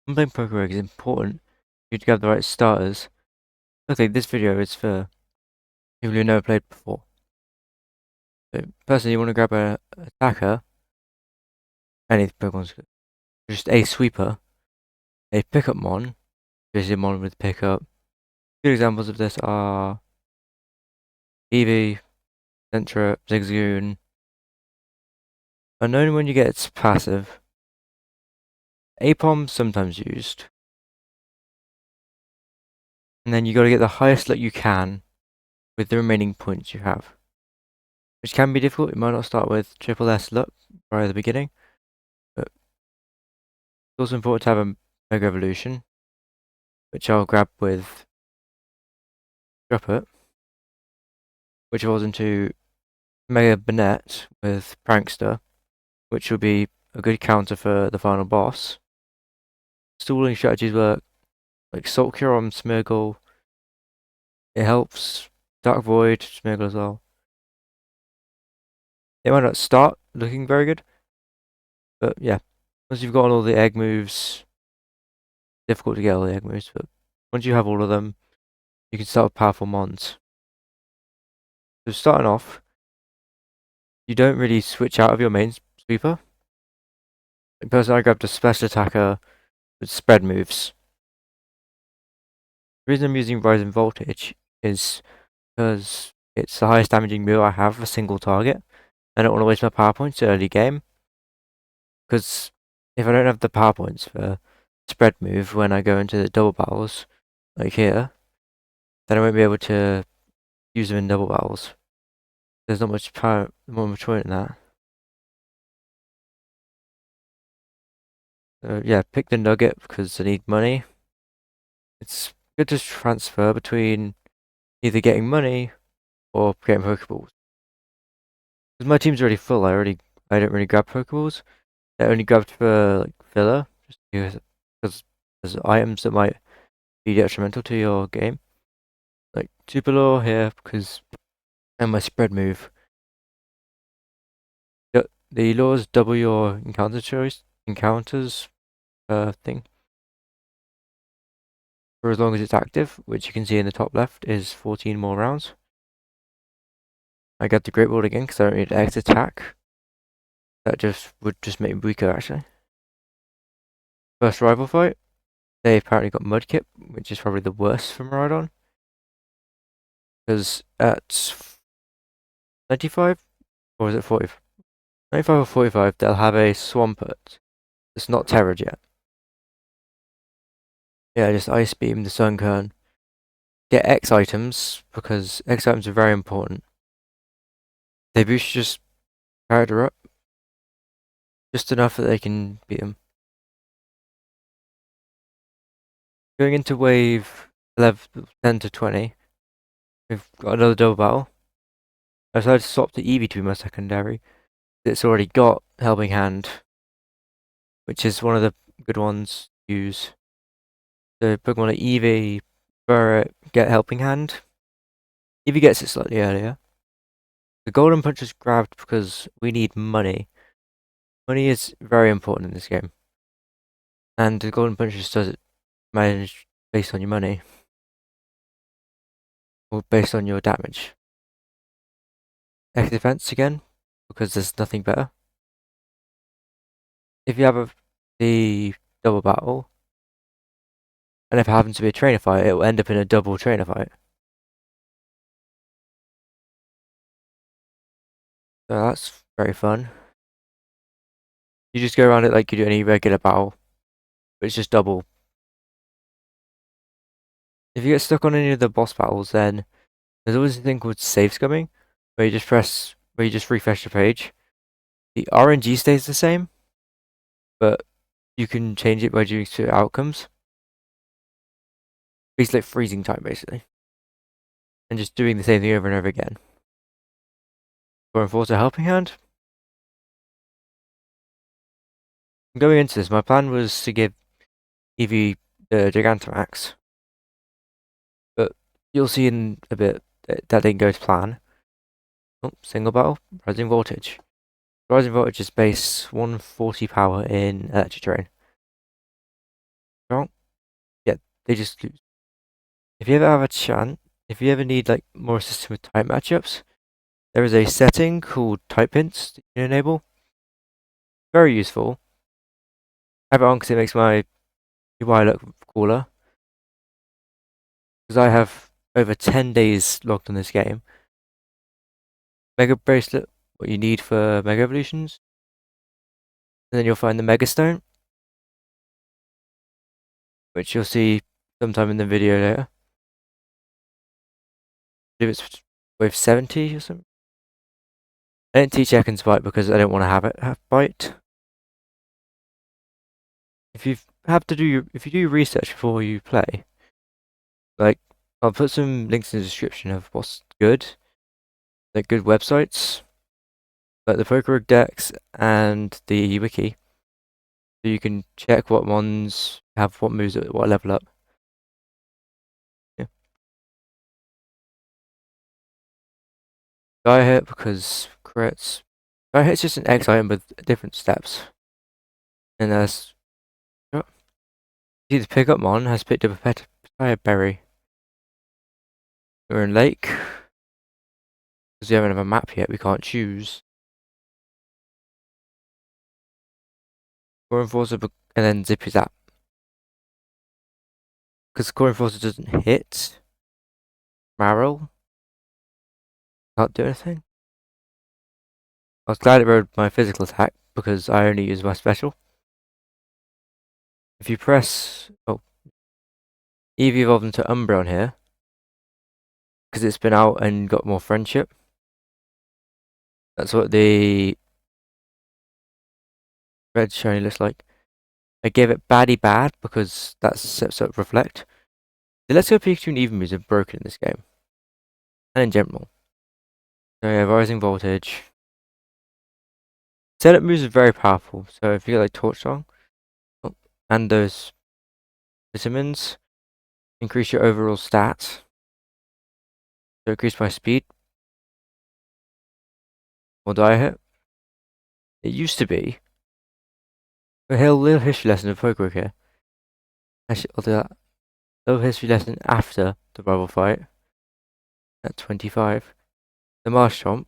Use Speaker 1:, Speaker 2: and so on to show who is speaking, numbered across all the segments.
Speaker 1: when playing Pokerogue is important for you to have the right starters. Okay, this video is for people who never played before. So, personally, you want to grab a attacker, any Pokemon's good. Just a sweeper, a pickup mon, just a mon with pickup. Good examples of this are Eevee, Centra, Zigzagoon. Unknown when you get its passive. Apom sometimes used. And then you got to get the highest luck you can with the remaining points you have. Which can be difficult. You might not start with triple S luck right at the beginning. But it's also important to have a Mega Evolution, which I'll grab with Dropper, which evolves into Mega Banette with Prankster, which will be a good counter for the final boss. Stalling strategies work, like Salt Cure on Smeargle. It helps Dark Void, Smeargle as well. It might not start looking very good, but yeah. Once you've got all the egg moves, difficult to get all the egg moves, but once you have all of them, you can start with powerful mons. So starting off, you don't really switch out of your main sweeper. Like personally, I grabbed a special attacker with spread moves. The reason I'm using Rising Voltage is because it's the highest damaging move I have for a single target. I don't want to waste my power points early game. Because if I don't have the power points for spread move when I go into the double battles, like here, then I won't be able to use them in double battles. There's not much power, not much point in that. So yeah, pick the nugget because I need money. It's good to transfer between either getting money or getting Pokeballs. Because my team's already full, I don't really grab Pokeballs. I only grabbed for like filler, just because there's items that might be detrimental to your game. Like Super Law here because and my spread move. The laws double your encounters thing for as long as it's active, which you can see in the top left is 14 more rounds. I got the Great Wall again because I don't need X attack. That would just make me weaker actually. First rival fight, they apparently got Mudkip, which is probably the worst for Miraidon. Because at 95, or is it 40? 95 or 45, they'll have a Swampert. It's not terrored yet. Yeah, just Ice Beam the Sunkern. Get X items, because X items are very important. They boost just character up. Just enough that they can beat them. Going into wave 11, 10 to 20, we've got another double battle. I decided to swap the Eevee to be my secondary. It's already got Helping Hand, which is one of the good ones to use. The Pokemon like Eevee, Burrow, get Helping Hand. Eevee gets it slightly earlier. The Golden Punch is grabbed because we need money. Money is very important in this game. And the Golden Punch just does it manage based on your money. Or based on your damage. X defense again, because there's nothing better. If you have the double battle, and if it happens to be a trainer fight, it will end up in a double trainer fight. So that's very fun. You just go around it like you do any regular battle, but it's just double. If you get stuck on any of the boss battles, then there's always a thing called save scumming, where you just refresh the page. The RNG stays the same, but you can change it by doing certain outcomes. It's like freezing time, basically. And just doing the same thing over and over again. For Enforcer Helping Hand. Going into this, my plan was to give Eevee the Gigantamax. But you'll see in a bit that didn't go to plan. Oh, single battle, Rising Voltage. Rising Voltage is base 140 power in Electric Terrain. they just lose. If you ever have a chance, if you ever need like more assistance with type matchups, there is a setting called type hints that you can enable. Very useful. Have it on because it makes my UI look cooler. Because I have over 10 days logged on this game. Mega Bracelet, what you need for Mega Evolutions. And then you'll find the Mega Stone, which you'll see sometime in the video later. I believe it's wave 70 or something. I didn't teach Ekans Bite because I don't want to have it have Bite. If you do research before you play, like I'll put some links in the description of what's good, like good websites, like the Pokerogue decks and the wiki, so you can check what ones have what moves at what level up. Yeah. Die hit because crits. Die hit's just an X item with different steps, and there's see the pickup mon has picked up a Papaya Berry. We're in Lake because we haven't have a map yet. We can't choose. Core Enforcer and then Zippy Zap. Because Core Enforcer doesn't hit Marrow. Can't do anything. I was glad it rode my physical attack because I only use my special. If you press Eevee evolved into Umbreon here because it's been out and got more friendship. That's what the red shiny looks like. I gave it Baddie Bad because that's sets up Reflect. The Let's Go Pikachu and Eevee moves are broken in this game. And in general. So yeah, Rising Voltage. Setup moves are very powerful. So if you get like Torch Song and those vitamins, increase your overall stats. So increase my speed. Or die hit. It used to be a little history lesson of Pokerogue here. Actually, I'll do that. Little history lesson after the rival fight at 25. The Marshtomp,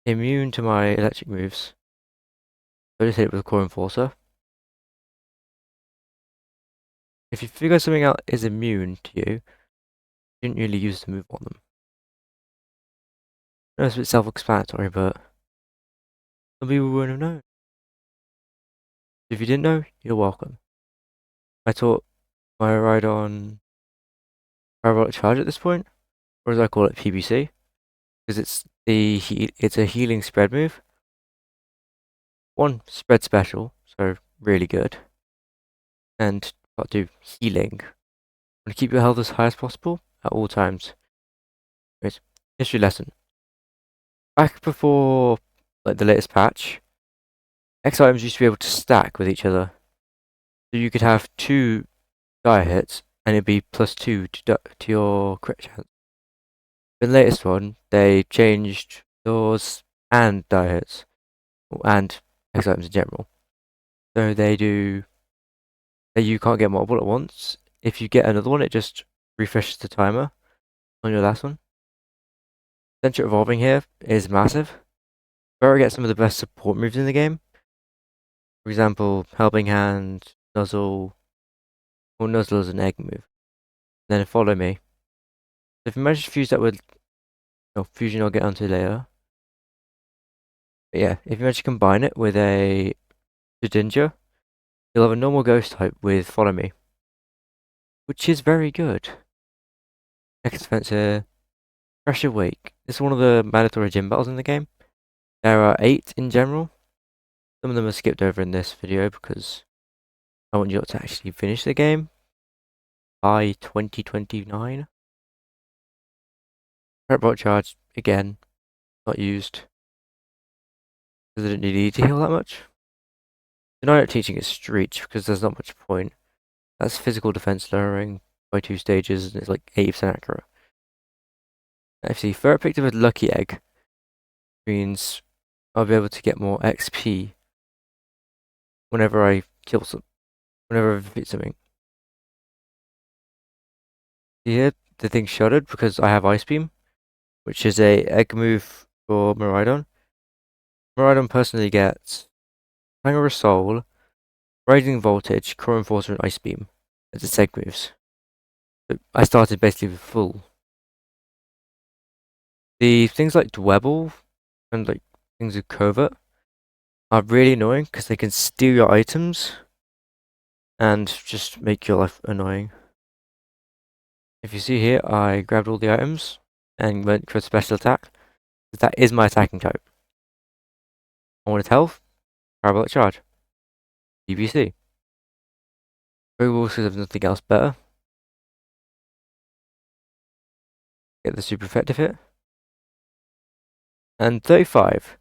Speaker 1: immune to my electric moves. So I just hit it with a Core Enforcer. If you figure something out is immune to you, you didn't really use the move on them. I know it's a bit self-explanatory, but some people wouldn't have known. If you didn't know, you're welcome. I taught my ride on Parabolic Charge at this point, or as I call it, PBC, because it's a healing spread move. One spread special, so really good, and got to do healing. Want to keep your health as high as possible at all times. Anyways, history lesson. Back before like the latest patch, X items used to be able to stack with each other. So you could have 2 dire hits and it'd be +2 to your crit chance. The latest one, they changed doors and dire hits, and X items in general. So you can't get multiple at once. If you get another one, it just refreshes the timer on your last one. Central evolving here is massive. Where I get some of the best support moves in the game. For example, Helping Hand, Nuzzle, or Nuzzle is an egg move. Then Follow Me. If you manage to fuse that with Fusion, I'll get onto later. But yeah, if you manage to combine it with a Shedinja, you'll have a normal ghost type with Follow Me, which is very good. Next defense here, Pressure Wake. This is one of the mandatory gym battles in the game. There are 8 in general. Some of them are skipped over in this video because I want you to actually finish the game by 2029. Parabolic Charge, again, not used because I didn't really need to heal that much. And I am teaching it Streech because there's not much point. That's physical defense lowering by 2 stages and it's like 80% accurate. Actually, Ferret picked up a Lucky Egg means I'll be able to get more XP whenever I kill whenever I defeat something. Here, the thing shuddered because I have Ice Beam, which is a egg move for Miraidon. Miraidon personally gets Hangar Soul, Rising Voltage, Core Enforcer, and Ice Beam as its egg moves. So I started basically with full. The things like Dwebble and like things with Covert are really annoying because they can steal your items and just make your life annoying. If you see here, I grabbed all the items and went for a special attack. That is my attacking type. I wanted health, Parabolic Charge, BBC. Pokeballs because there's nothing else better. Get the super effective hit. And 35.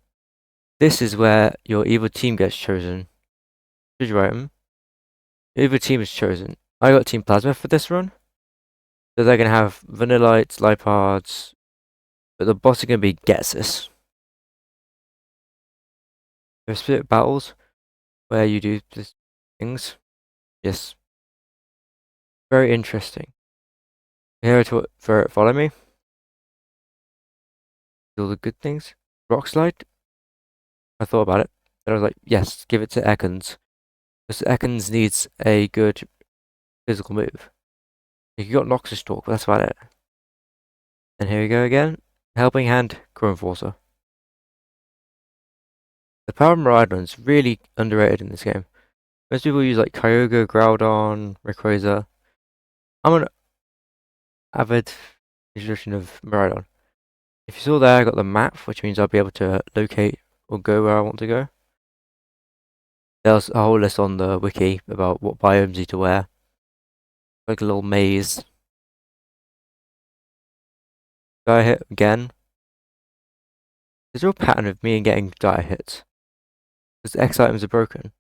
Speaker 1: This is where your evil team gets chosen. Choose your item. Your evil team is chosen. I got Team Plasma for this run. So they're going to have Vanillites, Lipards, but the boss is going to be Getsis. There's split battles where you do these things. Yes. Very interesting. Here to follow me. Do all the good things. Rock Slide. I thought about it. Then I was like, yes, give it to Ekans. Because Ekans needs a good physical move. You got Noxus Talk, but that's about it. And here we go again. Helping Hand, Core Enforcer. The power of Miraidon is really underrated in this game. Most people use like Kyogre, Groudon, Rayquaza. I'm an avid musician of Miraidon. If you saw there, I got the map, which means I'll be able to locate or go where I want to go. There's a whole list on the wiki about what biomes you to wear. Like a little maze. Die hit again. There's a real pattern of me getting die hits. Because X items are broken.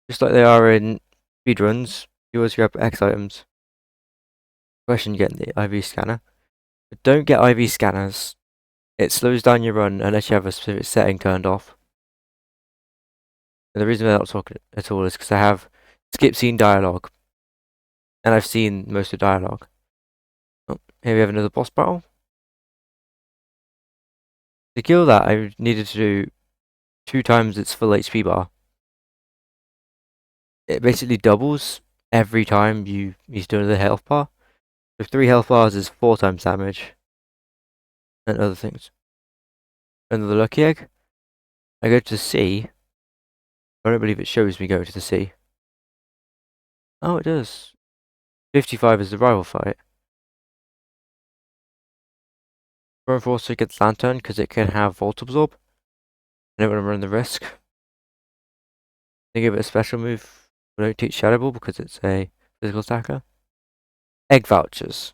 Speaker 1: Just like they are in speedruns, you always grab X items. Question getting the IV scanner. But don't get IV scanners. It slows down your run unless you have a specific setting turned off. And the reason I'm not talking at all is because I have skip scene dialogue. And I've seen most of the dialogue. Oh, here we have another boss battle. To kill that, I needed to do 2 times its full HP bar. It basically doubles every time you use another health bar. So 3 health bars is 4 times damage. And other things. Another lucky egg. I go to the sea. I don't believe it shows me going to the sea. Oh, it does. 55 is the rival fight. Growth also gets Lantern because it can have Volt Absorb. I don't want to run the risk. They give it a special move. I don't teach Shadow Ball because it's a physical attacker. Egg vouchers.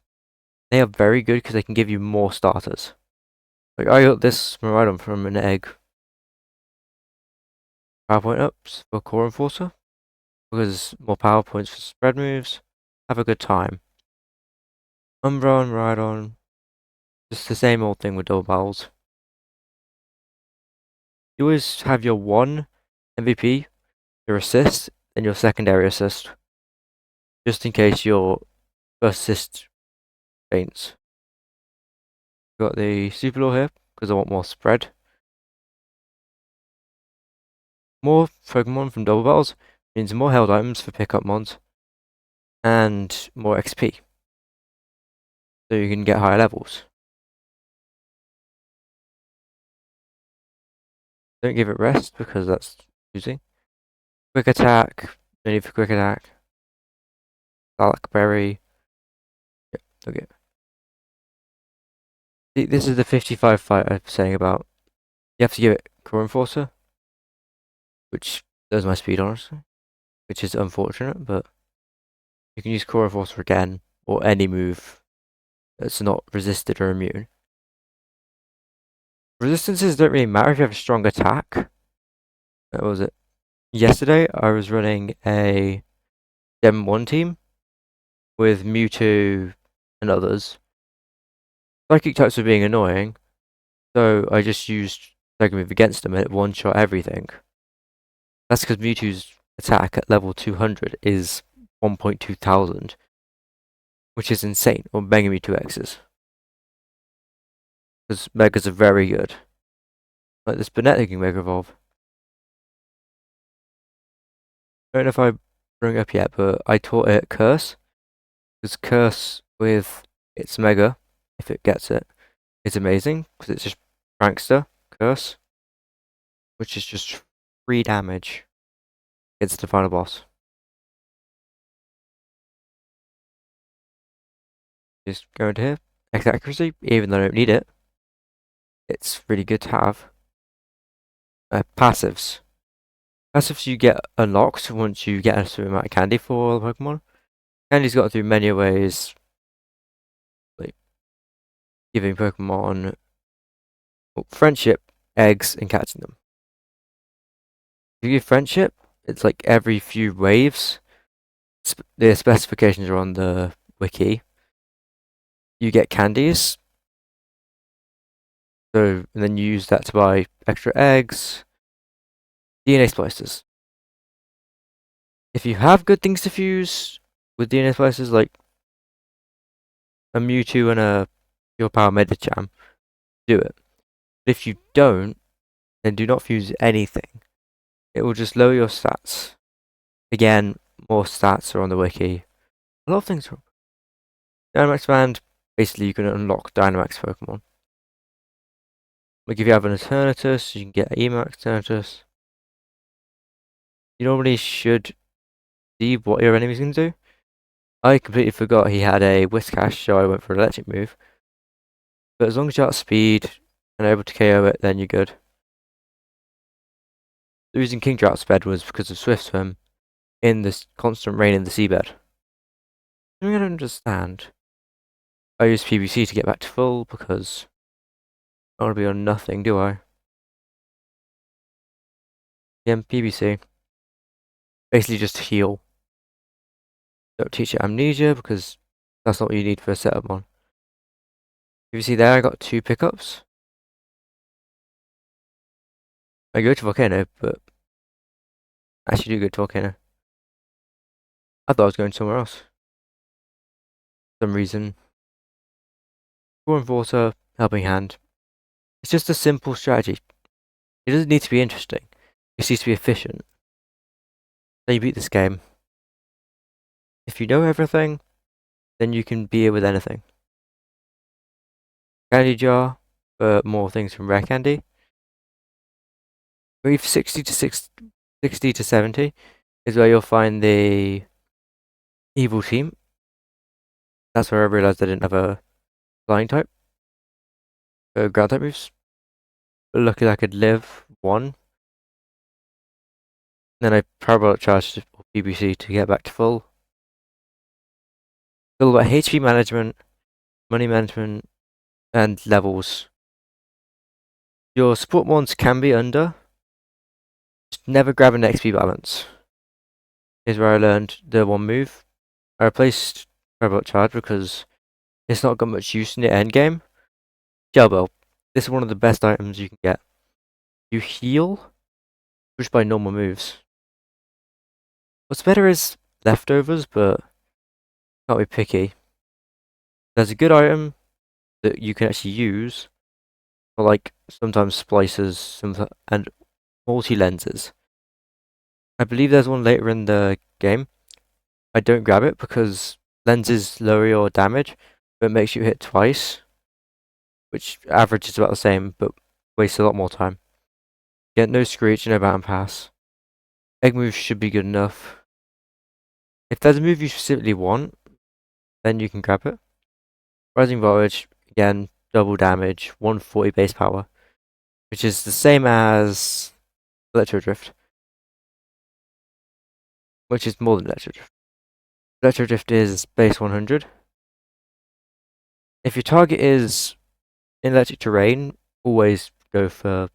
Speaker 1: They are very good because they can give you more starters. Like I got this Miraidon from an egg. PowerPoint ups for Core Enforcer. Because more power points for spread moves. Have a good time. Umbreon, Miraidon. Just the same old thing with double battles. You always have your one MVP, your assist, and your secondary assist. Just in case your first assist faints. Got the Super Law here, because I want more spread. More Pokemon from double battles means more held items for pickup mods. And more XP. So you can get higher levels. Don't give it rest, because that's using. Quick attack. No need for quick attack. Blackberry. Yep, okay. This is the 55 fight I was saying about. You have to give it Core Enforcer, which does my speed, honestly, which is unfortunate, but you can use Core Enforcer again, or any move that's not resisted or immune. Resistances don't really matter if you have a strong attack. What was it? Yesterday, I was running a Gen 1 team with Mewtwo and others. Psychic types were being annoying, so I just used Psychic Move against them and it one-shot everything. That's because Mewtwo's attack at level 200 is 1.2 thousand. which is insane, or Mega Mewtwo X's. Because Megas are very good. Like this Banette can Mega Evolve. I don't know if I bring it up yet, but I taught it Curse. Because Curse with its Mega, if it gets it, is amazing. Because it's just Prankster Curse, which is just 3 damage against the final boss. Just go into here. X accuracy, even though I don't need it. It's really good to have. Passives. Passives you get unlocked once you get a certain amount of candy for all the Pokemon. Candy's got through many ways, like giving Pokemon friendship, eggs, and catching them. If you give friendship, it's like every few waves. The specifications are on the wiki. You get candies, so and then you use that to buy extra eggs, DNA splicers. If you have good things to fuse with DNA splicers, like a Mewtwo and a Pure Power Medicham, do it. But if you don't, then do not fuse anything. It will just lower your stats. Again, more stats are on the wiki. A lot of things are. Dynamax Band, basically you can unlock Dynamax Pokemon. Like if you have an Eternatus, you can get Emax Eternatus. You normally should see what your enemies can do. I completely forgot he had a Whiscash, so I went for an electric move. But as long as you have speed and are able to KO it, then you're good. The reason King Drought's bed was because of Swift Swim in this constant rain in the seabed. I don't understand. I use PBC to get back to full because I don't want to be on nothing, do I? Yeah, PBC. Basically just heal. Don't teach it Amnesia because that's not what you need for a setup one. You see there I got 2 pickups. I go to Volcano, but I actually do go to Volcano. I thought I was going somewhere else. For some reason. Scoring Water, Helping Hand. It's just a simple strategy. It doesn't need to be interesting. It just needs to be efficient. Then you beat this game. If you know everything, then you can beat it with anything. Candy Jar for more things from Rare Candy. Move 60 to 70 is where you'll find the Evil Team. That's where I realised I didn't have a flying type. Ground type moves. Lucky I could live 1. Then I Parabolic Charge PBC to get back to full. It's all about HP management, money management, and levels. Your support mons can be under. Just never grab an XP balance. Here's where I learned the 1 move. I replaced Parabolic Charge because it's not got much use in the end game. Gel Bell. This is one of the best items you can get. You heal just by normal moves. What's better is leftovers, but can't be picky. There's a good item that you can actually use for like sometimes splicers and multi-lenses. I believe there's one later in the game. I don't grab it because lenses lower your damage, but it makes you hit twice, which average is about the same, but wastes a lot more time. Get no Screech, no Bound Pass. Egg moves should be good enough. If there's a move you specifically want, then you can grab it. Rising Voltage, again, double damage, 140 base power, which is the same as Electro Drift, which is more than Electro Drift. Electro Drift is base 100. If your target is in electric terrain, always go for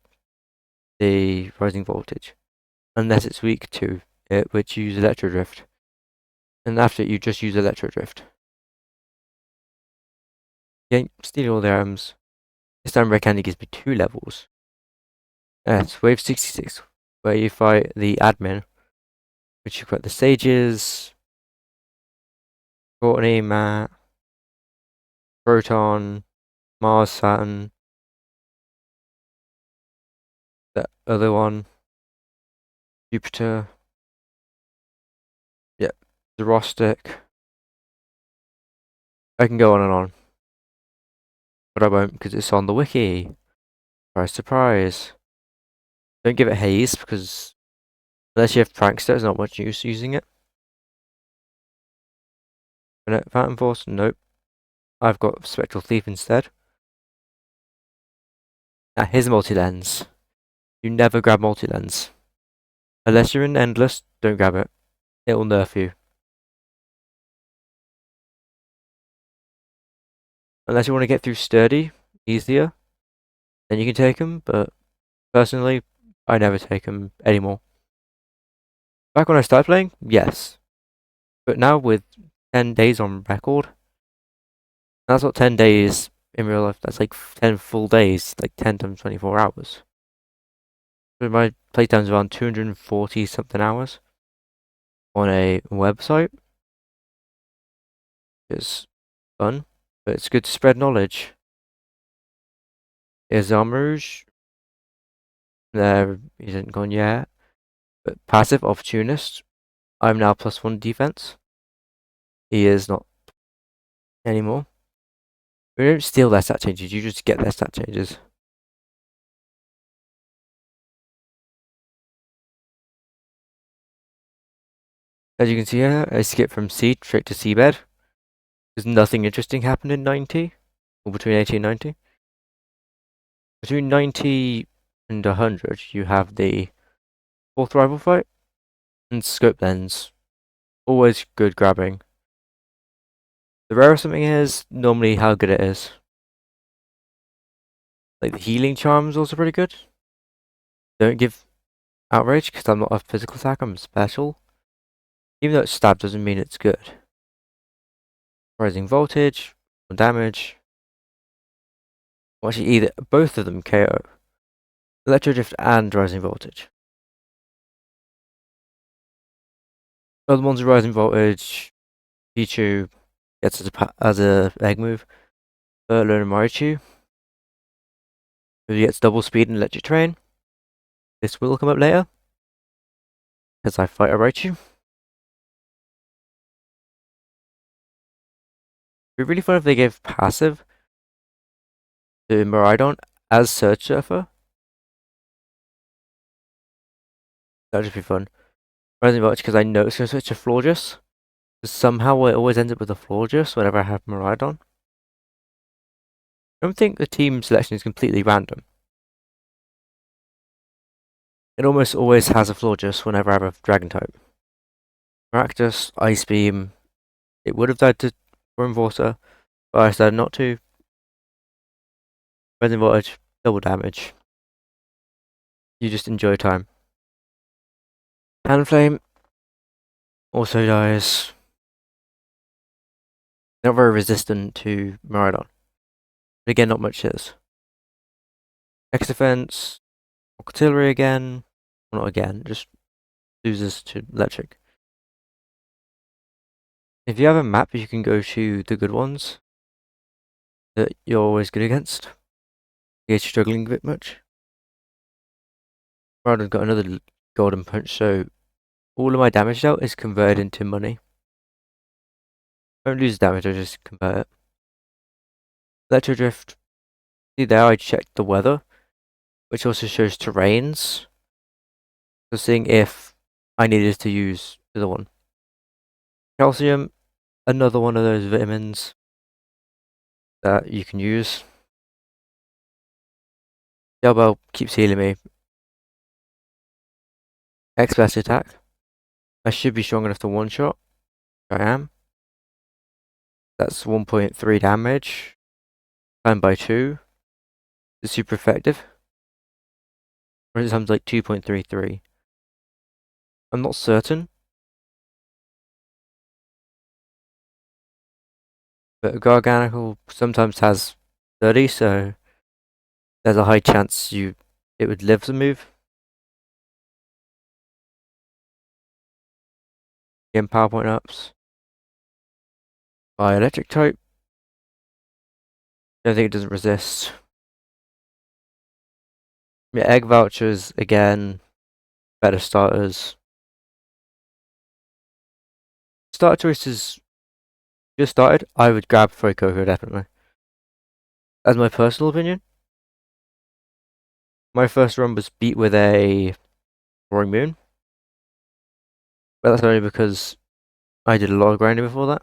Speaker 1: the Rising Voltage, unless it's weak to it, which you use Electro Drift. And after it, you just use Electro Drift. Yeah, steal all the items. This time Red Candy gives me 2 levels. It's Wave 66, where you fight the admin, which you've got the Sages, Courtney, Matt, Proton, Mars, Saturn, that other one, Jupiter, yeah, Zoroastic. I can go on and on, but I won't because it's on the wiki. Surprise, surprise. Don't give it haze because unless you have Prankster, there's not much use using it. Phantom Force, nope. I've got Spectral Thief instead. Now here's multi-lens. You never grab multi-lens. Unless you're in Endless, don't grab it. It will nerf you. Unless you want to get through Sturdy easier, then you can take them, but personally, I never take them anymore. Back when I started playing, yes. But now with 10 days on record, that's not 10 days in real life, that's like 10 full days, like 10 times 24 hours. So my playtime's around 240 something hours on a website. It's fun, but it's good to spread knowledge. Here's Rouge. There, he isn't gone yet. But passive opportunist. I'm now +1 defense. He is not anymore. We don't steal their stat changes, you just get their stat changes. As you can see here, I skip from sea straight to seabed. Because nothing interesting happened in 90, or between 80 and 90. Between 90 and 100, you have the fourth rival fight, and scope lens. Always good grabbing. The rare of something is normally how good it is. Like the healing charm is also pretty good. Don't give outrage because I'm not a physical attack, I'm special. Even though it's stab doesn't mean it's good. Rising voltage, damage. Well, actually, either both of them KO. Electro drift and rising voltage. Other ones are rising voltage. Pichu gets as a egg move. Learn Marichu. He gets double speed and electric train. This will come up later. Because I fight a Raichu. It'd be really fun if they gave passive to Miraidon as Surge Surfer. That'd just be fun. Rising voltage because I know it's going to switch to Florges. Somehow it always ends up with a Florges whenever I have Miraidon. I don't think the team selection is completely random. It almost always has a Florges whenever I have a Dragon type. Maractus, Ice Beam. It would have died to Enforcer, but I decided not to. Rising voltage, double damage. You just enjoy time. Flame also dies. Not very resistant to Miraidon. But again, not much is. X defense, artillery again. Well, not again, just loses to electric. If you have a map, you can go to the good ones that you're always good against. You're struggling a bit much. Miraidon's got another golden punch, so all of my damage out is converted into money. I don't lose damage, I just convert it. Electro drift. See there, I checked the weather, which also shows terrains. So seeing if I needed to use the other one. Calcium, another one of those vitamins that you can use. Yelbow keeps healing me. X attack. I should be strong enough to one shot. I am. That's 1.3 damage. Timed by 2. It's super effective. Or it sounds like 2.33. I'm not certain. But Garganical sometimes has 30, so there's a high chance it would live the move. Again, PowerPoint ups. By electric type. I think it doesn't resist. Yeah, egg vouchers, again, better starters. Starter choices just started. I would grab Fuecoco definitely. As my personal opinion, my first run was beat with a Roaring Moon. But that's only because I did a lot of grinding before that.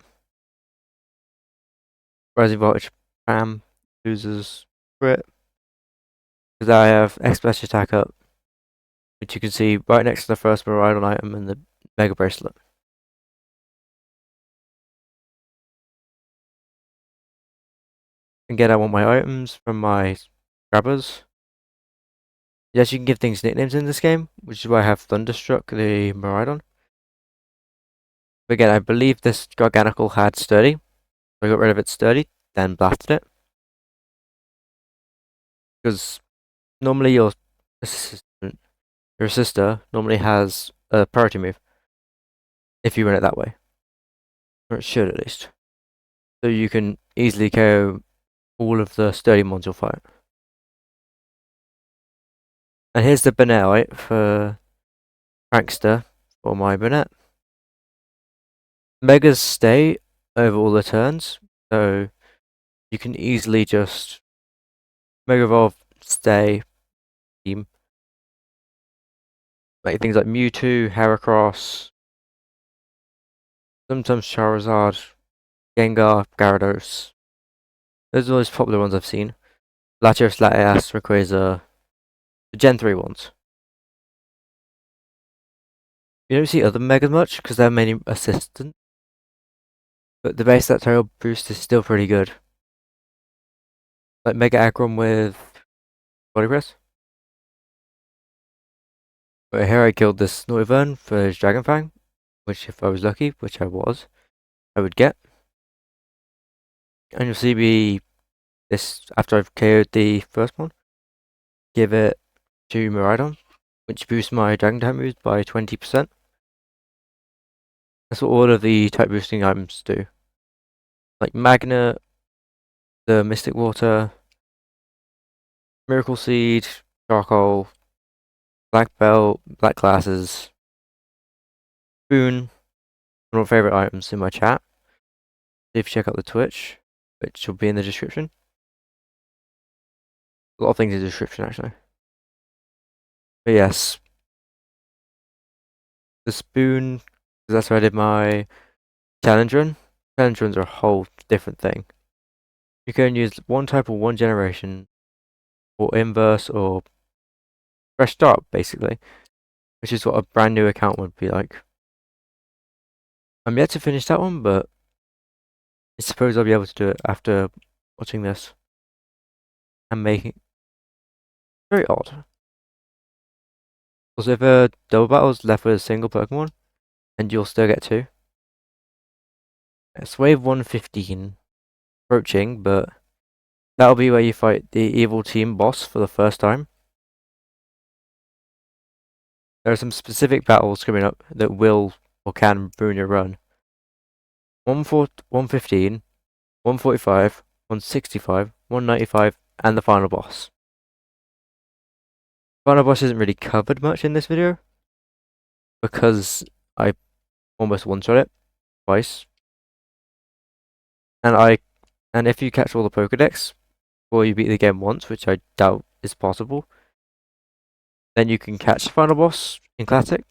Speaker 1: Rising Voltage, bam, loses crit. Because I have X-Splash attack up, which you can see right next to the first Miraidon item and the Mega Bracelet. Again, I want my items from my grabbers. Yes, you can give things nicknames in this game, which is why I have Thunderstruck the Miraidon. But again, I believe this Garganical had Sturdy, so I got rid of its Sturdy, then blasted it. Because normally your assistant, your sister normally has a priority move, if you run it that way. Or it should at least. So you can easily KO all of the Sturdy mons you'll fight. And here's the Bonnet for Prankster for my Bonnet. Megas stay over all the turns, so you can easily just Mega Evolve, stay, team. Make things like Mewtwo, Heracross, sometimes Charizard, Gengar, Gyarados. Those are the most popular ones I've seen. Latios, Latias, Rayquaza, the Gen 3 ones. You don't see other Megas much because they're mainly assistant. But the base that tail boost is still pretty good. Like Mega Aggron with Body Press. But here I killed this Snortivern for his Dragon Fang, which if I was lucky, which I was, I would get. And you'll see me this after I've KO'd the first one. Give it to Miraidon, which boosts my Dragon type moves by 20%. That's what all of the type boosting items do. Like Magnet, the Mystic Water, Miracle Seed, Charcoal, Black Belt, Black Glasses, Spoon, one of my favourite items in my chat. If you check out the Twitch, which will be in the description. A lot of things in the description actually. But yes, the Spoon, because that's where I did my challenge run. Challenge runs are a whole different thing. You can use one type or one generation, or inverse, or fresh start, basically, which is what a brand new account would be like. I'm yet to finish that one, but I suppose I'll be able to do it after watching this and making it very odd. Also, if a double battle is left with a single Pokemon, and you'll still get two. It's wave 115 approaching, but that'll be where you fight the evil team boss for the first time. There are some specific battles coming up that will or can ruin your run. 115, 145, 165, 195, and the final boss. Final boss isn't really covered much in this video because I almost one-shot it twice. And if you catch all the Pokedex before you beat the game once, which I doubt is possible, then you can catch the final boss in Classic.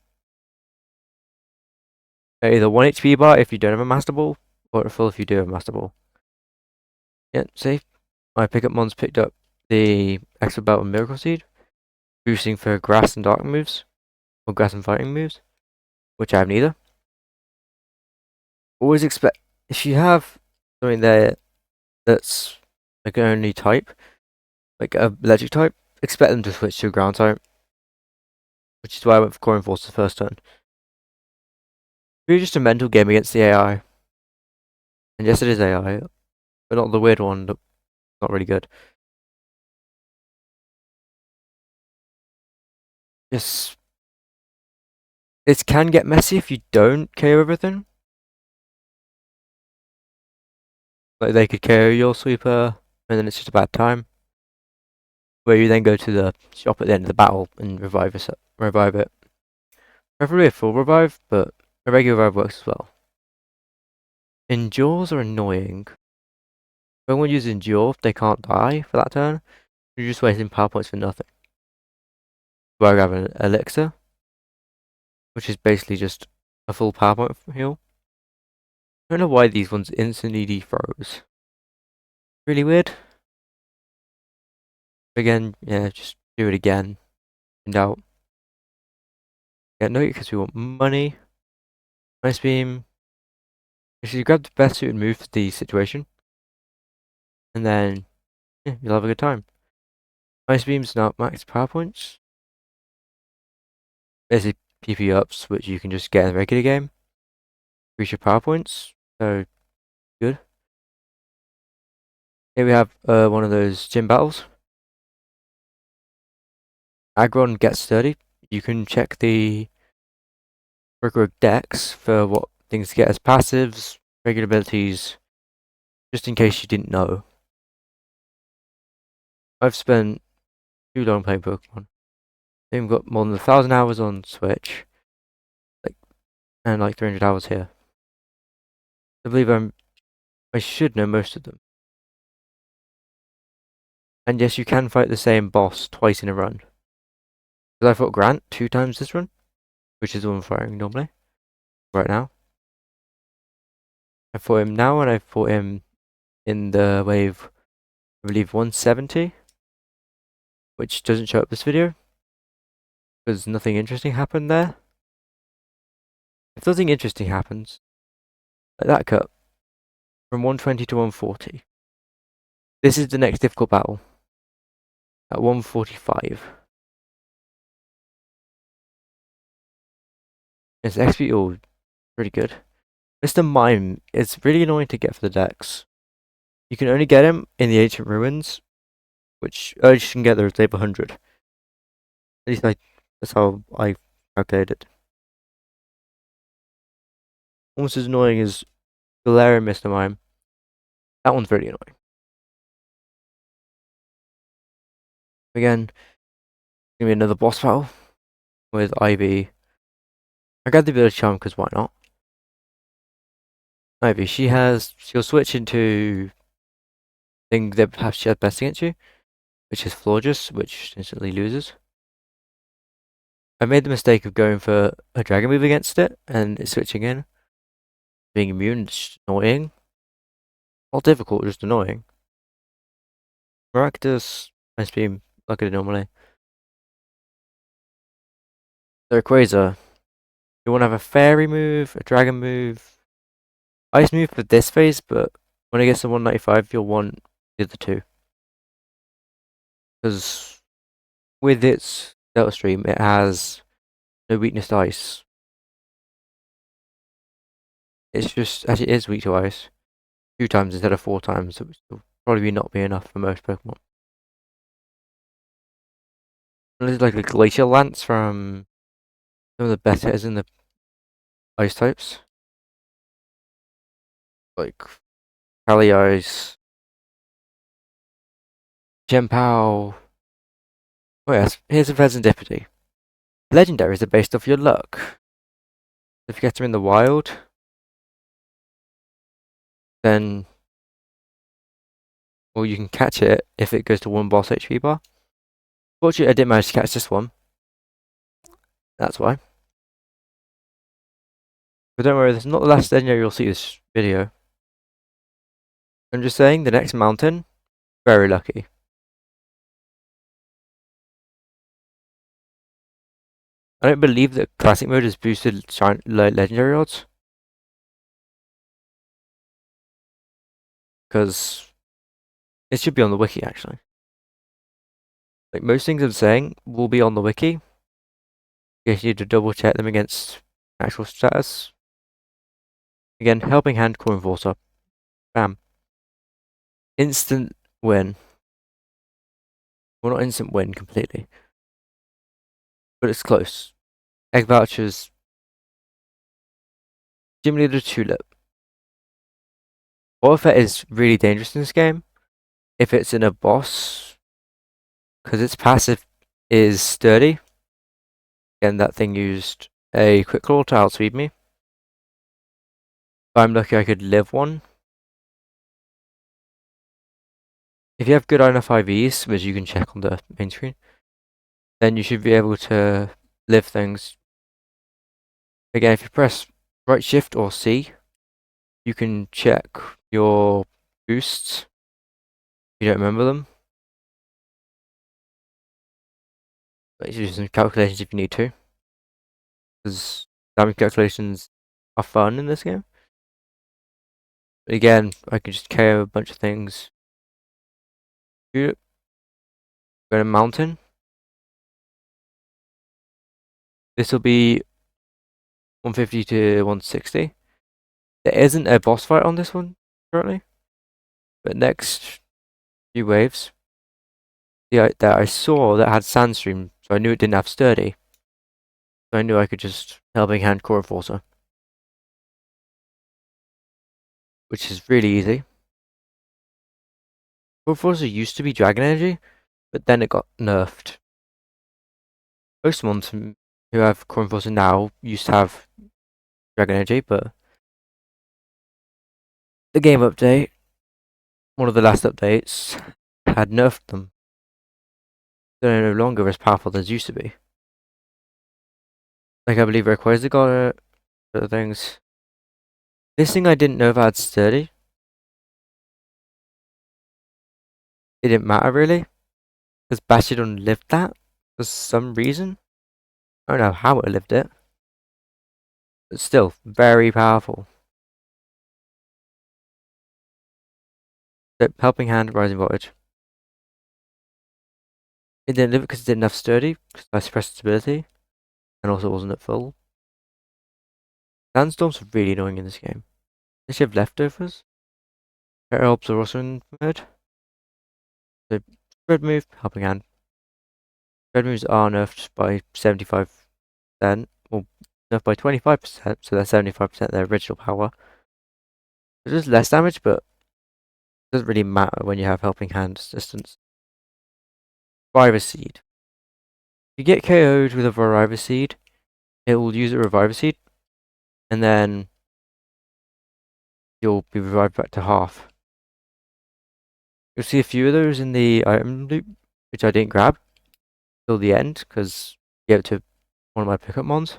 Speaker 1: Either 1 HP bar if you don't have a Master Ball, or a full if you do have a Master Ball. Yeah, see? My pickup mons picked up the extra belt and Miracle Seed, boosting for grass and dark moves, or grass and fighting moves, which I have neither. Always expect, if you have something there that's like an only type, like a electric type, expect them to switch to a ground type, which is why I went for Core Enforce the first turn. It's really just a mental game against the AI. And yes, it is AI, but not the weird one, not really good. Yes, it can get messy if you don't KO everything. Like they could KO your sweeper, and then it's just a bad time. Where you then go to the shop at the end of the battle and revive it. Preferably a full revive, but a regular revive works as well. Endures are annoying. When one uses Endure, they can't die for that turn. You're just wasting power points for nothing. So I grab an Elixir, which is basically just a full power point heal. I don't know why these ones instantly defroze. Really weird. Again, yeah, just do it again. In doubt. Yeah, no, because we want money. Ice Beam. If you grab the best suited move for the situation, and then yeah, you'll have a good time. Ice Beam's not max power points. Basically PP ups, which you can just get in the regular game. Increase your power points. So good. Here we have one of those gym battles. Aggron gets sturdy. You can check the Pokerogue decks for what things get as passives, regular abilities, just in case you didn't know. I've spent too long playing Pokemon. I've got more than 1,000 hours on Switch, and like 300 hours here. I believe I should know most of them. And yes, you can fight the same boss twice in a run. Because I fought Grant 2 times this run, which is the one I'm fighting normally, right now. I fought him now, and I fought him in the wave, I believe 170, which doesn't show up this video, because nothing interesting happened there. If nothing interesting happens, like that cut, from 120 to 140, this is the next difficult battle, at 145. It's XP all pretty good. Mr. Mime is really annoying to get for the decks. You can only get him in the Ancient Ruins, which earliest you can get there is level 100. At least that's how I calculated it. Almost as annoying as Galarian Mr. Mime. That one's very annoying. Again, gonna be another boss battle with Ivy. I got the ability charm because why not? Ivy, she'll switch into thing that perhaps she has best against you, which is Florges, which instantly loses. I made the mistake of going for a dragon move against it and it's switching in. Being immune, it's annoying. Not difficult, just annoying. Maractus, Ice Beam, like I did normally. So Rayquaza, you want to have a fairy move, a dragon move, ice move for this phase, but when it gets to 195, you'll want the other two. Because with its Delta Stream, it has no weakness to ice. It's just, actually, it is weak to ice. 2 times instead of 4 times, which will probably not be enough for most Pokemon. And there's like a Glacial Lance from some of the better hitters in the ice types. Like Pally Ice, Genpow. Oh yes, here's a Serendipity. Legendaries are based off your luck. If you get them in the wild, then well you can catch it if it goes to 1 boss HP bar. Fortunately I didn't manage to catch this one. That's why. But don't worry, this is not the last legendary you'll see this video. I'm just saying the next mountain, very lucky. I don't believe that classic mode has boosted legendary odds. Because it should be on the wiki actually. Like most things I'm saying will be on the wiki. You need to double check them against actual status. Again, Helping Hand, Core Enforcer. Bam. Instant win. Well, not instant win completely. But it's close. Egg Vouchers. Gym Leader Tulip. Water is really dangerous in this game. if it's in a boss, because its passive is sturdy. Again, that thing used a quick claw to outspeed me. If I'm lucky, I could live one. If you have good enough IVs, which you can check on the main screen, then you should be able to live things. Again, if you press right shift or C, you can check your boosts. If you don't remember them. But you do some calculations if you need to. Because damage calculations are fun in this game. But again, I can just KO a bunch of things. Shoot it. Go to mountain. This will be 150 to 160. There isn't a boss fight on this one currently. But next few waves, that I saw that had Sandstream, so I knew it didn't have Sturdy. So I knew I could just Helping Hand Core Enforcer, which is really easy. Core Enforcer used to be Dragon Energy, but then it got nerfed. Most ones who have Core Enforcer now used to have Dragon Energy, but the game update, one of the last updates, had nerfed them. They're no longer as powerful as used to be. Like, I believe Rayquaza got it, other things. This thing I didn't know if I had Sturdy. It didn't matter really, because Bastiodon lived that for some reason. I don't know how it lived it, but still very powerful. So, Helping Hand, Rising Voltage. It didn't live it because it didn't have Sturdy, because I suppressed its ability, and also wasn't at full. Sandstorms are really annoying in this game. They should have leftovers. Herbs are also in mode. So, Spread Move, Helping Hand. Spread moves are nerfed by 75%, or nerfed by 25%, so they're 75% their original power. It does less damage, but it doesn't really matter when you have Helping Hand assistance. Reviver Seed. If you get KO'd with a Reviver Seed, it will use a Reviver Seed, and then you'll be revived back to half. You'll see a few of those in the item loop, which I didn't grab till the end, because I gave it to one of my pickup mons.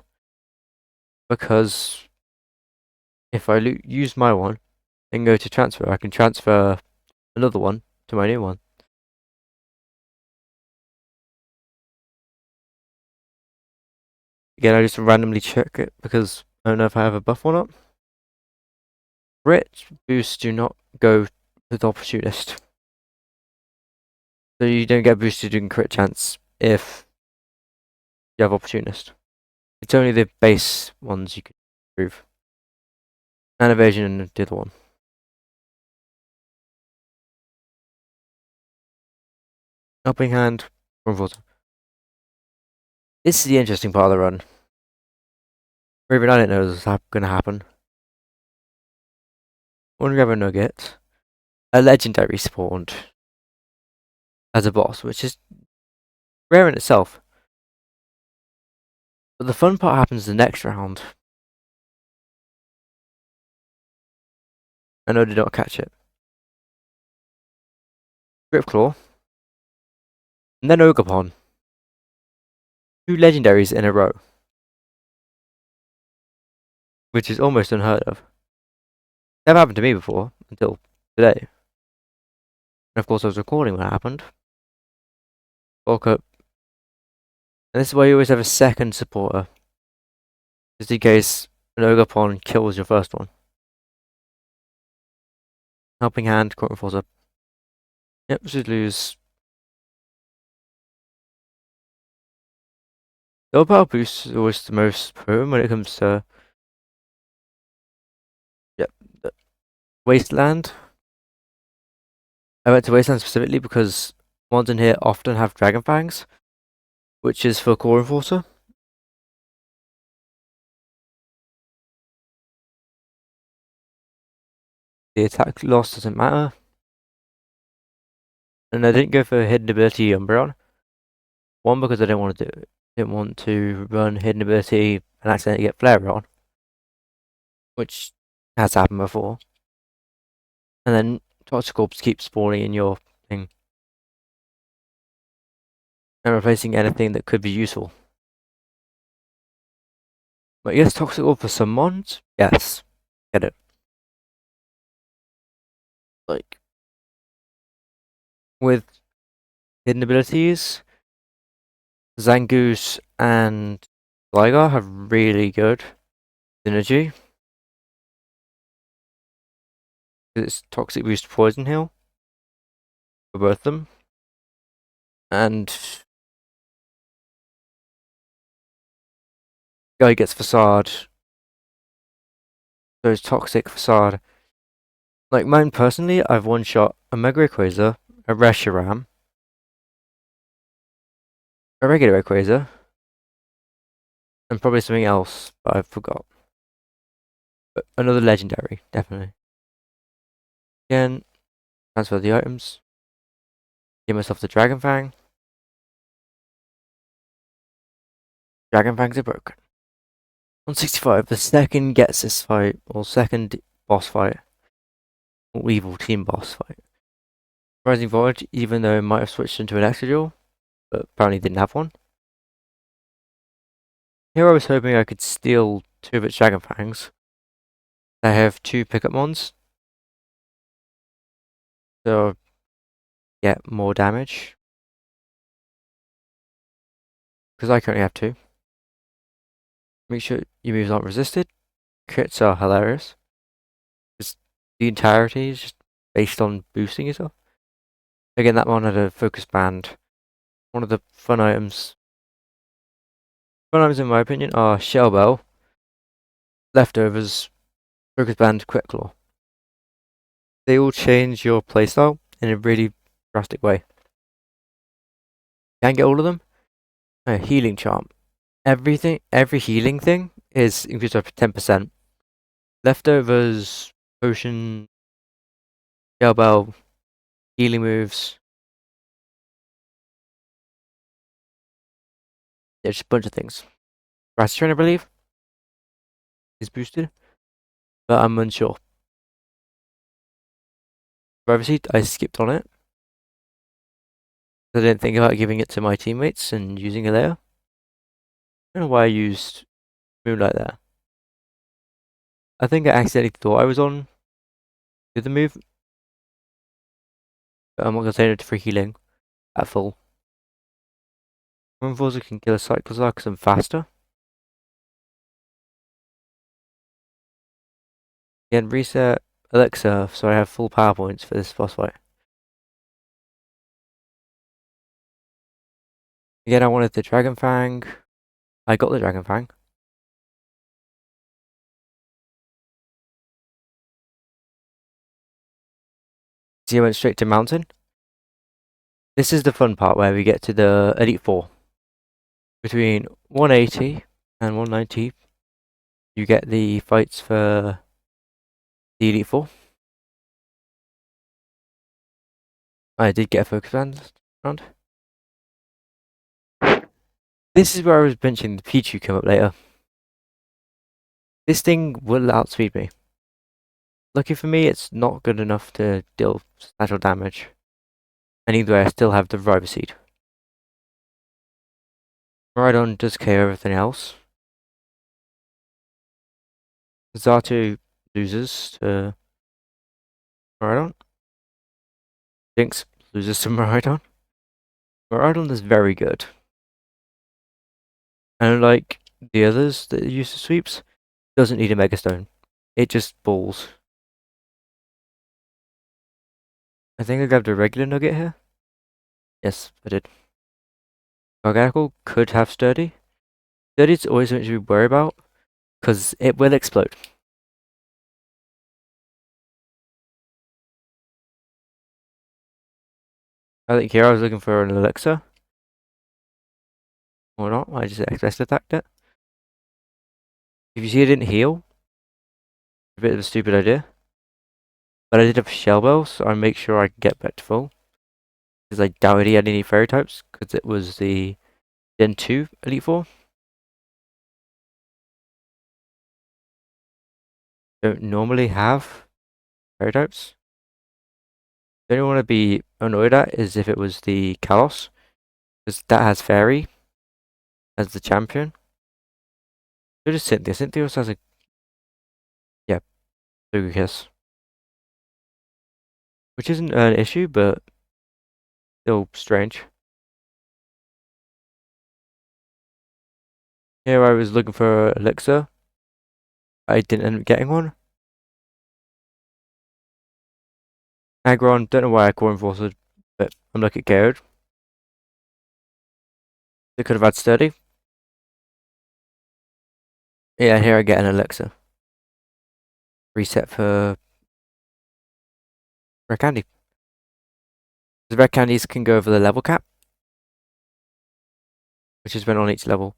Speaker 1: Because if I use my one, and go to transfer, I can transfer another one to my new one. Again, I just randomly check it because I don't know if I have a buff or not. Crit boosts do not go to the opportunist. So you don't get boosted in crit chance if you have opportunist. It's only the base ones you can improve. And evasion and the other one. Helping Hand, Water. This is the interesting part of the run. Even I didn't know this was going to happen. One grab a nugget. A legendary spawned as a boss, which is rare in itself. But the fun part happens the next round. I know did not catch it. Grip Claw. And then Ogapon. Two legendaries in a row. Which is almost unheard of. Never happened to me before, until today. And of course I was recording when it happened. Bulk up. And this is why you always have a second supporter. Just in case an Ogapon kills your first one. Helping Hand, Court Enforcer. Yep, should lose. The power boost is always the most potent when it comes to Wasteland. I went to Wasteland specifically because ones in here often have Dragon Fangs, which is for Core Enforcer. The attack loss doesn't matter. And I didn't go for hidden ability Umbreon. One, because I didn't want to run hidden ability and accidentally get Flare on, which has happened before. And then Toxicroaks keep spawning in your thing and replacing anything that could be useful. But yes, Toxicroak for some mons, yes, get it. Like with hidden abilities, Zangoose and Gligar have really good synergy. It's Toxic Boost Poison Heal for both of them. And Guy gets Facade, so it's Toxic Facade. Like mine personally, I've one shot a Mega Rayquaza, a Reshiram, a regular Rayquaza, and probably something else, but I forgot. But another legendary, definitely. Again, transfer the items. Give myself the Dragon Fang. Dragon Fangs are broken. 165, the second gets this fight, or second boss fight, or evil team boss fight. Rising Void, even though it might have switched into an extra duel, but apparently didn't have one. Here I was hoping I could steal two of its Dragon Fangs. I have two pickup mons, so get more damage. Because I currently have two. Make sure your moves aren't resisted. Crits are hilarious. Just the entirety is just based on boosting yourself. Again, that one had a focus band. One of the fun items. Fun items, in my opinion, are Shell Bell, Leftovers, Focus Band, Quick Claw. They all change your playstyle in a really drastic way. Can get all of them. A healing charm. Every healing thing is increased by 10%. Leftovers, potion, Shell Bell, healing moves. Yeah, just a bunch of things. Grass Train, I believe, is boosted, but I'm unsure. Driver seat, I skipped on it. I didn't think about giving it to my teammates and using it there. I don't know why I used Moonlight there. I think I accidentally thought I was on the other move, but I'm not going to say no to free healing at full. Runforcer can kill a Cyclozar because I'm faster. Again, reset Elixir, so I have full power points for this boss fight. Again, I wanted the Dragon Fang. I got the Dragon Fang. See, I went straight to Mountain. This is the fun part where we get to the Elite Four. Between 180 and 190, you get the fights for the Elite Four. I did get a focus band round. This is where I was benching the Pichu come up later. This thing will outspeed me. Lucky for me, it's not good enough to deal substantial damage. And either way, I still have the River Seed. Rhydon does KO everything else. Xatu loses to Miraidon. Jinx loses to Miraidon. Miraidon is very good. And unlike the others that use the sweeps, doesn't need a Mega Stone. It just balls. I think I grabbed a regular nugget here. Yes, I did. Garganacl could have Sturdy. Sturdy's always something to be worried about, because it will explode. I think here I was looking for an elixir. Or not, I just XS attacked it. If you see it didn't heal, a bit of a stupid idea. But I did have Shell Bell, so I make sure I get back to full. because I doubted he had any fairy types because it was the Gen 2 Elite Four. Don't normally have fairy types. The only one I'd be annoyed at is if it was the Kalos, because that has fairy as the champion. So just Cynthia. Cynthia also has a, yeah, Sugar Kiss, which isn't an issue, but still strange. Here I was looking for Elixir. I didn't end up getting one. Aggron, don't know why I call him Force, but I'm looking at Garrett. They could have had Sturdy. Yeah, here I get an Elixir. Reset for Red Candy. The Red Candies can go over the level cap, which is when on each level.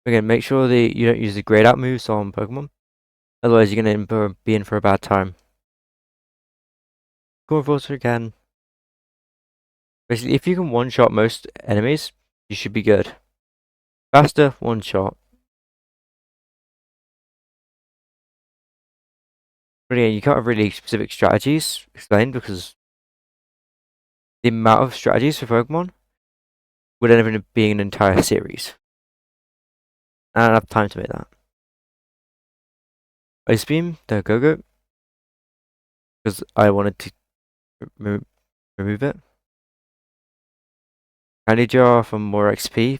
Speaker 1: Again, make sure that you don't use the grayed out moves on Pokemon. Otherwise, you're going to be in for a bad time. Core Forcer can. Basically, if you can one-shot most enemies, you should be good. Faster, one-shot. But again, you can't have really specific strategies explained because the amount of strategies for Pokemon would end up being an entire series. I don't have time to make that. Ice Beam, the Go-Go, because I wanted to remove it. Candy Jar for more XP. I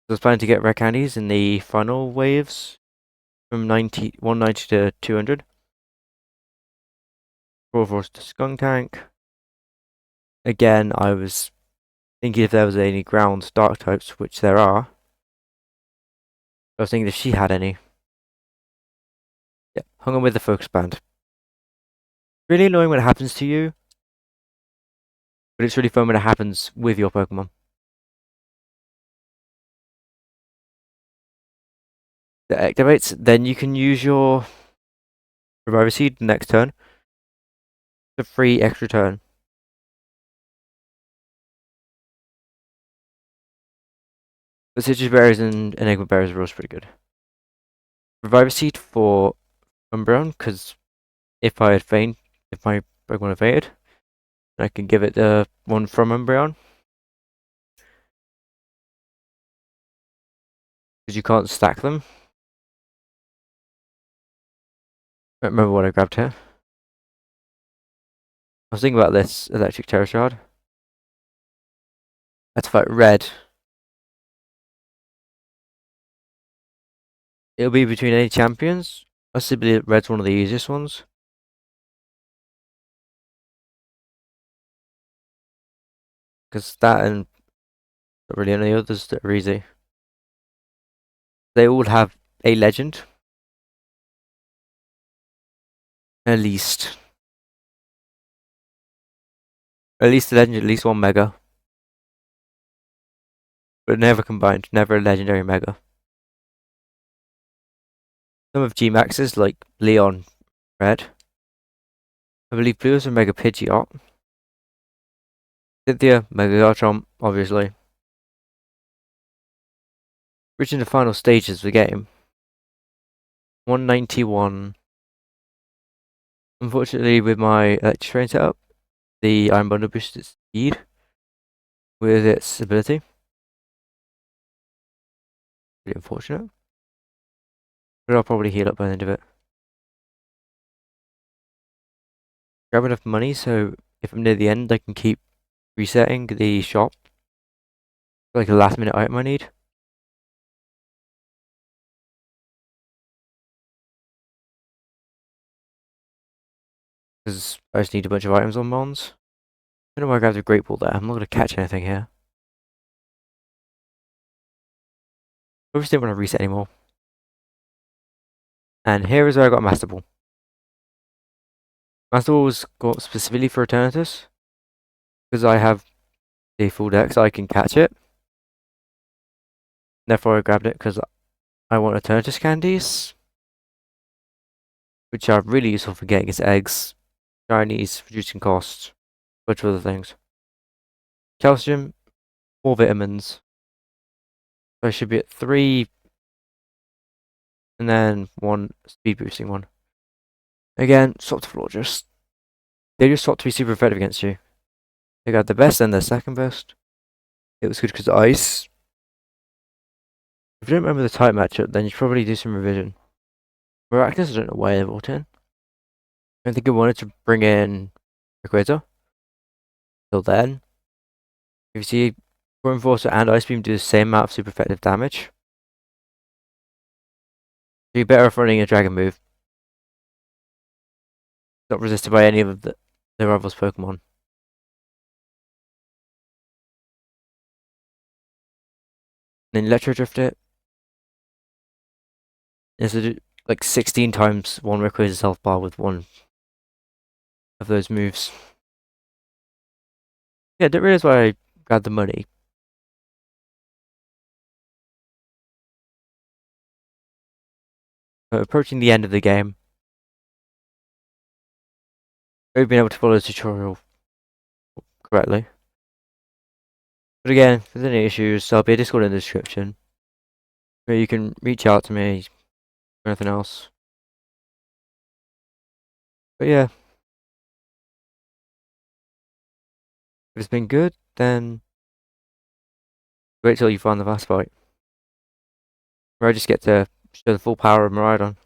Speaker 1: was planning to get rare candies in the final waves from 190 to 200. Raw Force to Skunk Tank. Again, I was thinking if there was any ground dark types, which there are. I was thinking if she had any. Yeah, hung on with the focus band. Really annoying when it happens to you, but it's really fun when it happens with your Pokemon. That activates, then you can use your Reviver Seed next turn. The free extra turn. But Citrus Berries and Enigma Berries are also pretty good. Reviver Seed for Umbreon, because if I had faint, if my Pokemon had fainted, I can give it the one from Umbreon. Because you can't stack them. I don't remember what I grabbed here. I was thinking about this Electric Terror Shard. Let's fight Red. It'll be between any champions. Possibly Red's one of the easiest ones. Because that and not really any others that are easy. They all have a legend. At least. At least a legend, at least one mega. But never combined, never a legendary mega. Some of G-Maxes, like Leon, Red. I believe Blue is a Mega Pidgeot. Cynthia, Mega Garchomp, obviously. Reaching the final stages of the game. 191. Unfortunately, with my Electric Train setup, the Iron Bundle boosted its speed with its ability. Pretty unfortunate. But I'll probably heal up by the end of it. Grab enough money so if I'm near the end, I can keep resetting the shop. Like a last minute item I need. Because I just need a bunch of items on Mons. I don't know why I grabbed a Great Ball there. I'm not going to catch anything here. Obviously, don't want to reset anymore. And here is where I got Master Ball. Master Ball was got specifically for Eternatus. Because I have the full deck, so I can catch it. Therefore, I grabbed it because I want Eternatus candies. which are really useful for getting its eggs, shinies, reducing costs, a bunch of other things. Calcium, more vitamins. So I should be at 3, and then 1 speed boosting one. Again, swap to Florges. They just swap to be super effective against you. They got the best and the second best. It was good because ice. If you don't remember the type matchup, then you should probably do some revision. Miraculous, I don't know why they brought in. I think I wanted to bring in Equator. Till then, if you see Core Enforcer and Ice Beam do the same amount of super effective damage, so you're better off running a Dragon move. Not resisted by any of the rival's Pokemon. Then Electro Drift it. It's like 16 times one Rayquaza's health bar with one of those moves. Yeah, I don't realize why I grabbed the money. Approaching the end of the game. I've been able to follow the tutorial correctly. But again, if there's any issues, there'll be a Discord in the description where you can reach out to me or anything else. But yeah, if it's been good, then wait till you find the last fight. Where I just get to show the full power of Miraidon.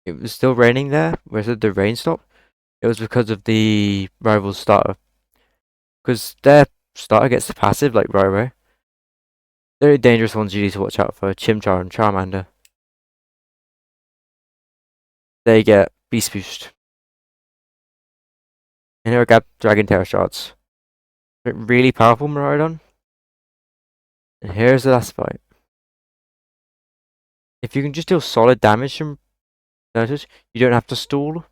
Speaker 1: It was still raining there, where the rain stopped. It was because of the rival's starter. Because their starter gets the passive, like Roro. They're dangerous ones you need to watch out for, Chimchar and Charmander. They get Beast Boost. And here I got Dragon Terror Shards. Really powerful Miraidon. And here's the last fight. If you can just deal solid damage from Turtles, you don't have to stall.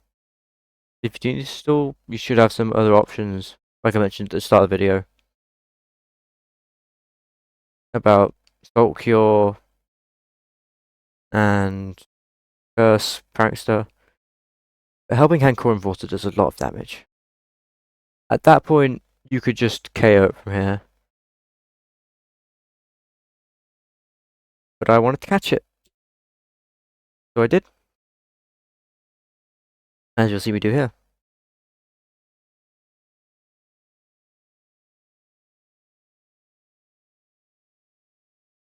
Speaker 1: If you do need to stall, you should have some other options, like I mentioned at the start of the video. About Salt Cure and Curse, Prankster. A Helping Hand Core Enforcer does a lot of damage. At that point, you could just KO it from here. But I wanted to catch it. So I did. As you'll see me do here.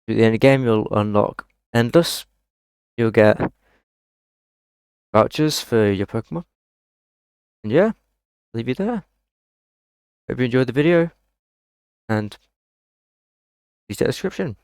Speaker 1: At the end of the game, you'll unlock Endless. You'll get vouchers for your Pokemon. And yeah, leave you there. Hope you enjoyed the video. And please check the description.